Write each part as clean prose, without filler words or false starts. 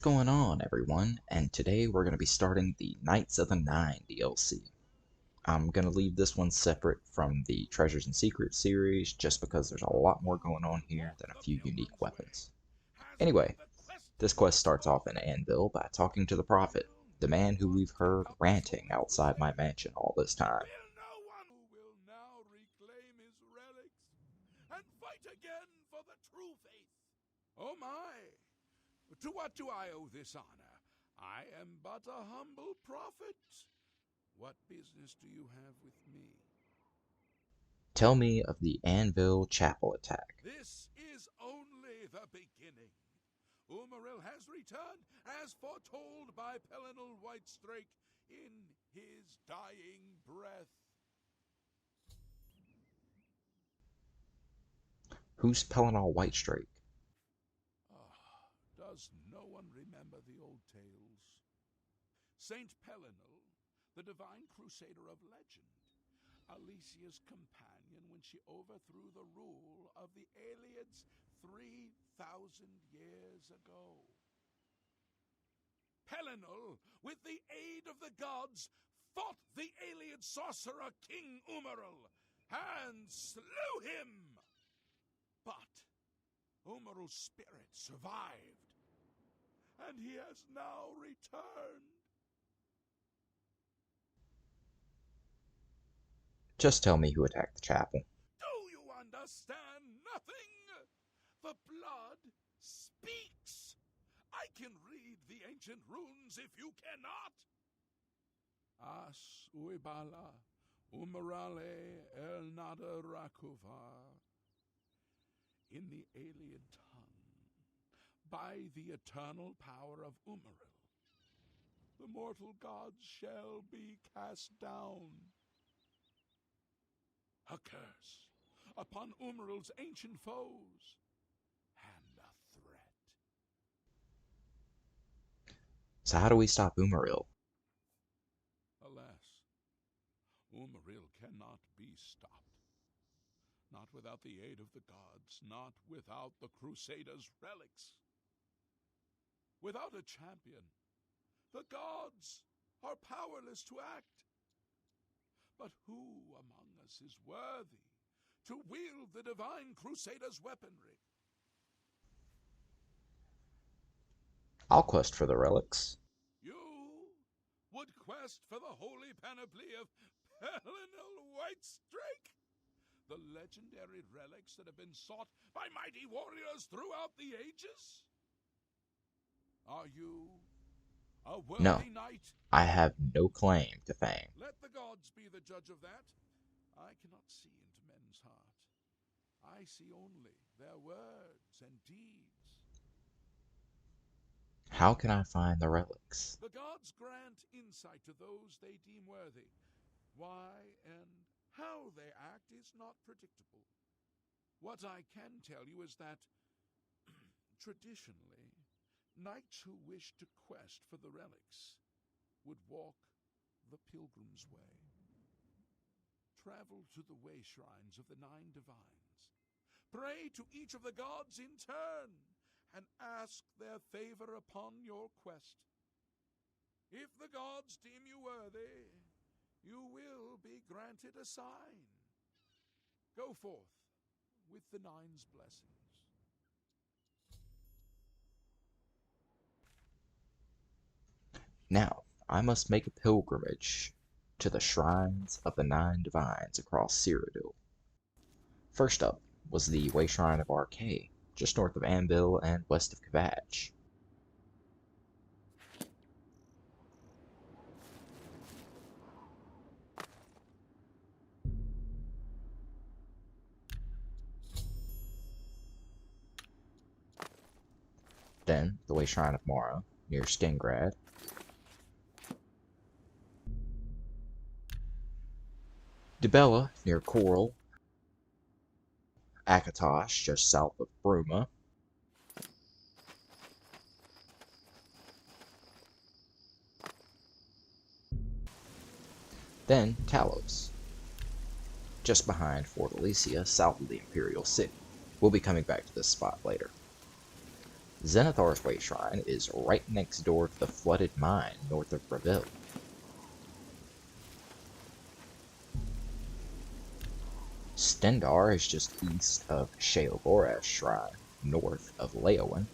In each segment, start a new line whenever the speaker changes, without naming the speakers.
Going on, everyone? And today we're going to be starting the Knights of the Nine DLC. I'm going to leave this one separate from the Treasures and Secrets series just because there's a lot more going on here than a few unique weapons. Anyway, this quest starts off in Anvil by talking to the Prophet, the man who we've heard ranting outside my mansion all this time.
Will now reclaim his relics and fight again for the true faith. Oh my! To what do I owe this honor? I am but a humble prophet. What business do you have with me?
Tell me of the Anvil Chapel attack.
This is only the beginning. Umaril has returned as foretold by Pelinal Whitestrake in his dying breath.
Who's Pelinal Whitestrake?
Does no one remember the old tales? Saint Pelinal, the divine crusader of legend, Alicia's companion when she overthrew the rule of the Aelids 3,000 years ago. Pelinal, with the aid of the gods, fought the Aeliid sorcerer King Umaril and slew him. But Umaril's spirit survived, and he has now returned.
Just tell me who attacked the chapel.
Do you understand nothing? The blood speaks. I can read the ancient runes if you cannot. As uibala umarale el nada rakuva. In the Aeliid tongue, by the eternal power of Umaril, the mortal gods shall be cast down. A curse upon Umaril's ancient foes, and a threat.
So how do we stop Umaril?
Alas, Umaril cannot be stopped. Not without the aid of the gods, not without the Crusaders' relics. Without a champion, the gods are powerless to act. But who among us is worthy to wield the divine Crusaders' weaponry?
I'll quest for the relics.
You would quest for the holy panoply of Pelinal Whitestrake? The legendary relics that have been sought by mighty warriors throughout the ages? Are you a worthy knight?
I have no claim to fame.
Let the gods be the judge of that. I cannot see into men's heart. I see only their words and deeds.
How can I find the relics?
The gods grant insight to those they deem worthy. Why and how they act is not predictable. What I can tell you is that, traditionally, knights who wished to quest for the relics would walk the pilgrim's way. Travel to the way shrines of the 9 divines. Pray to each of the gods in turn, and ask their favor upon your quest. If the gods deem you worthy, you will be granted a sign. Go forth with the 9's blessings.
Now, I must make a pilgrimage to the shrines of the 9 divines across Cyrodiil. First up was the Way Shrine of Arcay, just north of Anvil and west of Kvatch. Then, the Way Shrine of Mara, near Skingrad. Dibella, near Coral. Akatosh, just south of Bruma. Then, Talos, just behind Fort Alicia, south of the Imperial City. We'll be coming back to this spot later. Zenithar's Way Shrine is right next door to the flooded mine north of Breville. Stendar is just east of Sheogorath's Shrine, north of Leowen.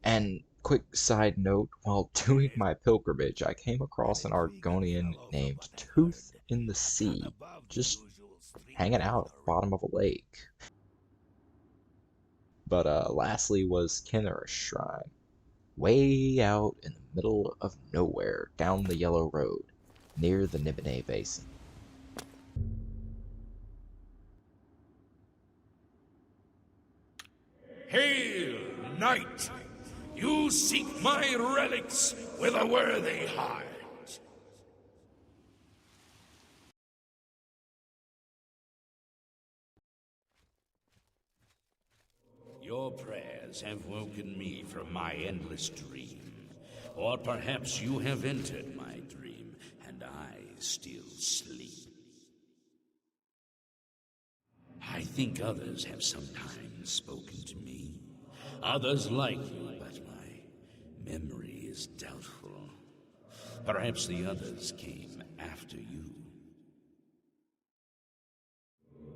And quick side note, while doing my pilgrimage, I came across an Argonian named Tooth in the Sea, just hanging out at the bottom of a lake. But lastly was Kinner's Shrine, way out in the middle of nowhere down the Yellow Road, near the Nibene Basin.
Hail, knight! You seek my relics with a worthy heart. Your prayers have woken me from my endless dream. Or perhaps you have entered my dream, and I still sleep. I think others have sometimes spoken to me. Others like you, but my memory is doubtful. Perhaps the others came after you.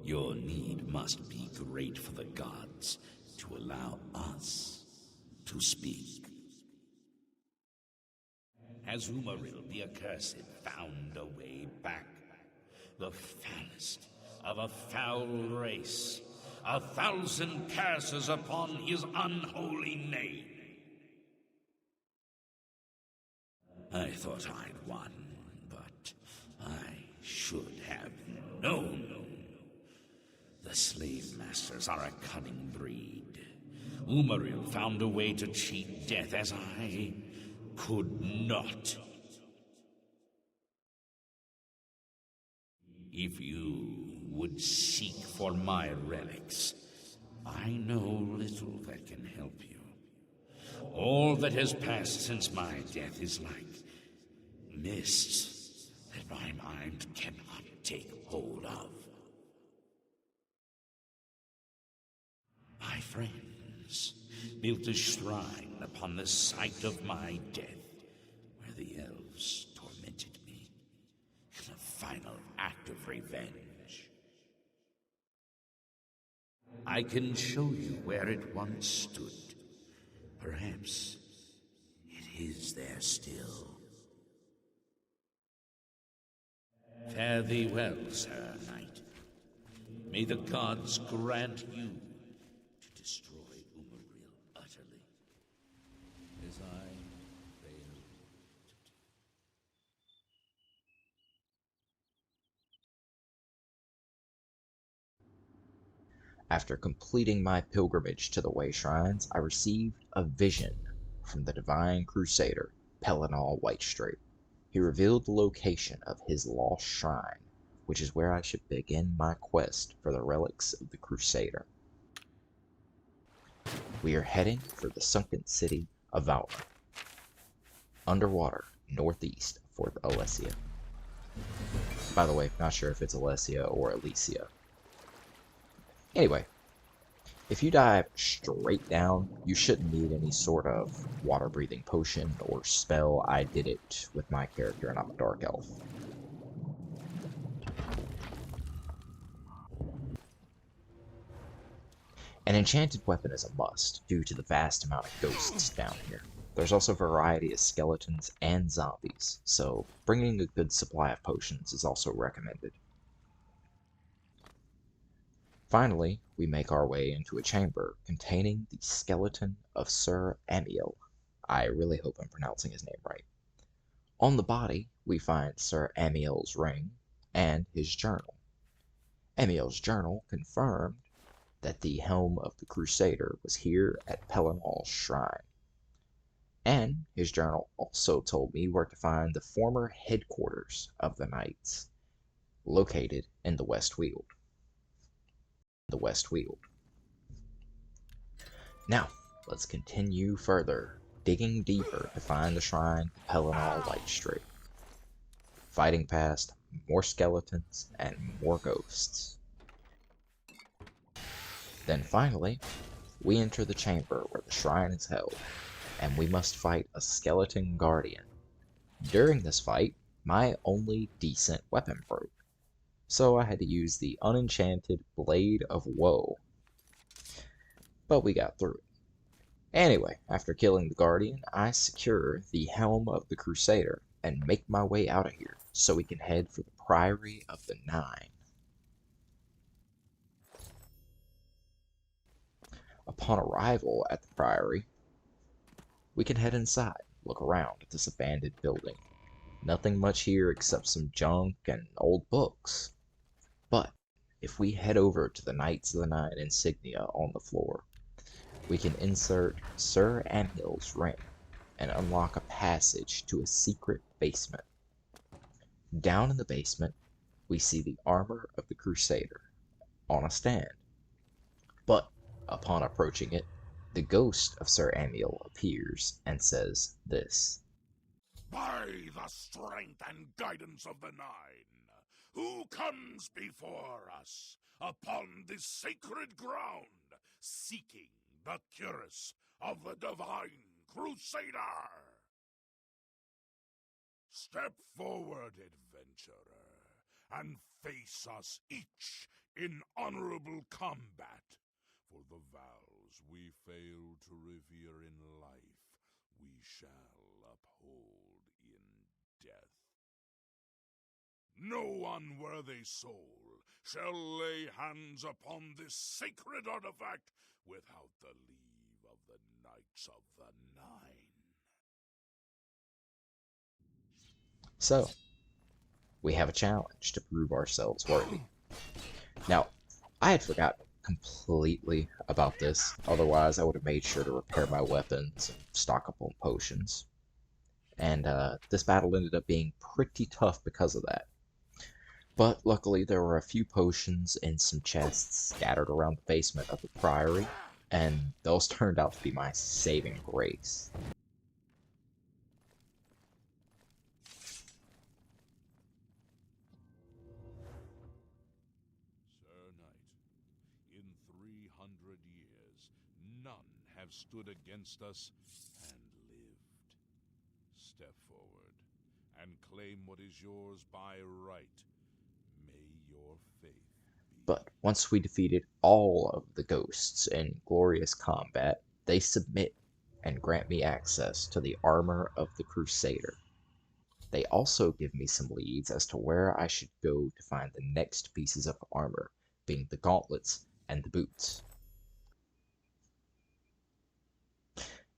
Your need must be great for the gods to allow us to speak. Has Umaril the Accursed found a way back? The foulest of a foul race, 1,000 curses upon his unholy name. I thought I'd won, but I should have known. The slave masters are a cunning breed. Umaril found a way to cheat death as I could not. If you would seek for my relics, I know little that can help you. All that has passed since my death is like mists that my mind cannot take hold of. My friends built a shrine upon the site of my death, where the elves tormented me in a final act of revenge. I can show you where it once stood. Perhaps it is there still. Fare thee well, Sir Knight. May the gods grant you to destroy Umaril utterly, as I failed to do.
After completing my pilgrimage to the Way Shrines, I received a vision from the Divine Crusader, Pelinal Whitestrait. He revealed the location of his lost shrine, which is where I should begin my quest for the relics of the Crusader. We are heading for the sunken city of Valra, underwater northeast of Fort Alesia. By the way, not sure if it's Alesia or Elysia. Anyway, if you dive straight down, you shouldn't need any sort of water-breathing potion or spell. I did it with my character, and I'm a dark elf. An enchanted weapon is a must, due to the vast amount of ghosts down here. There's also a variety of skeletons and zombies, so bringing a good supply of potions is also recommended. Finally, we make our way into a chamber containing the skeleton of Sir Amiel. I really hope I'm pronouncing his name right. On the body, we find Sir Amiel's ring and his journal. Amiel's journal confirmed that the helm of the Crusader was here at Pelinal's shrine. And his journal also told me where to find the former headquarters of the Knights, located in the West Weald. Now, let's continue further, digging deeper to find the shrine of Pelinal Whitestrait, fighting past more skeletons and more ghosts. Then finally, we enter the chamber where the shrine is held, and we must fight a skeleton guardian. During this fight, my only decent weapon broke, so I had to use the unenchanted Blade of Woe, but we got through it. Anyway, after killing the Guardian, I secure the Helm of the Crusader and make my way out of here so we can head for the Priory of the Nine. Upon arrival at the Priory, we can head inside, look around at this abandoned building. Nothing much here except some junk and old books. But if we head over to the Knights of the Nine insignia on the floor, we can insert Sir Amhil's ring and unlock a passage to a secret basement. Down in the basement, we see the armor of the Crusader on a stand. But upon approaching it, the ghost of Sir Amhil appears and says this:
By the strength and guidance of the Nine, who comes before us upon this sacred ground, seeking the cuirass of the Divine Crusader? Step forward, adventurer, and face us each in honorable combat. For the vows we fail to revere in life, we shall uphold in death. No unworthy soul shall lay hands upon this sacred artifact without the leave of the Knights of the Nine.
So, we have a challenge to prove ourselves worthy. Now, I had forgotten completely about this, otherwise I would have made sure to repair my weapons and stock up on potions. And this battle ended up being pretty tough because of that. But luckily there were a few potions in some chests scattered around the basement of the Priory, and those turned out to be my saving grace.
Sir Knight, in 300 years, none have stood against us and lived. Step forward and claim what is yours by right. May your faith be.
But once we defeated all of the ghosts in glorious combat, they submit and grant me access to the armor of the Crusader. They also give me some leads as to where I should go to find the next pieces of armor, being the gauntlets and the boots.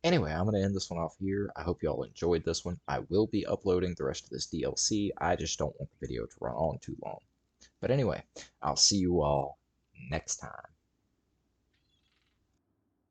Anyway, I'm going to end this one off here. I hope you all enjoyed this one. I will be uploading the rest of this DLC. I just don't want the video to run on too long. But anyway, I'll see you all next time.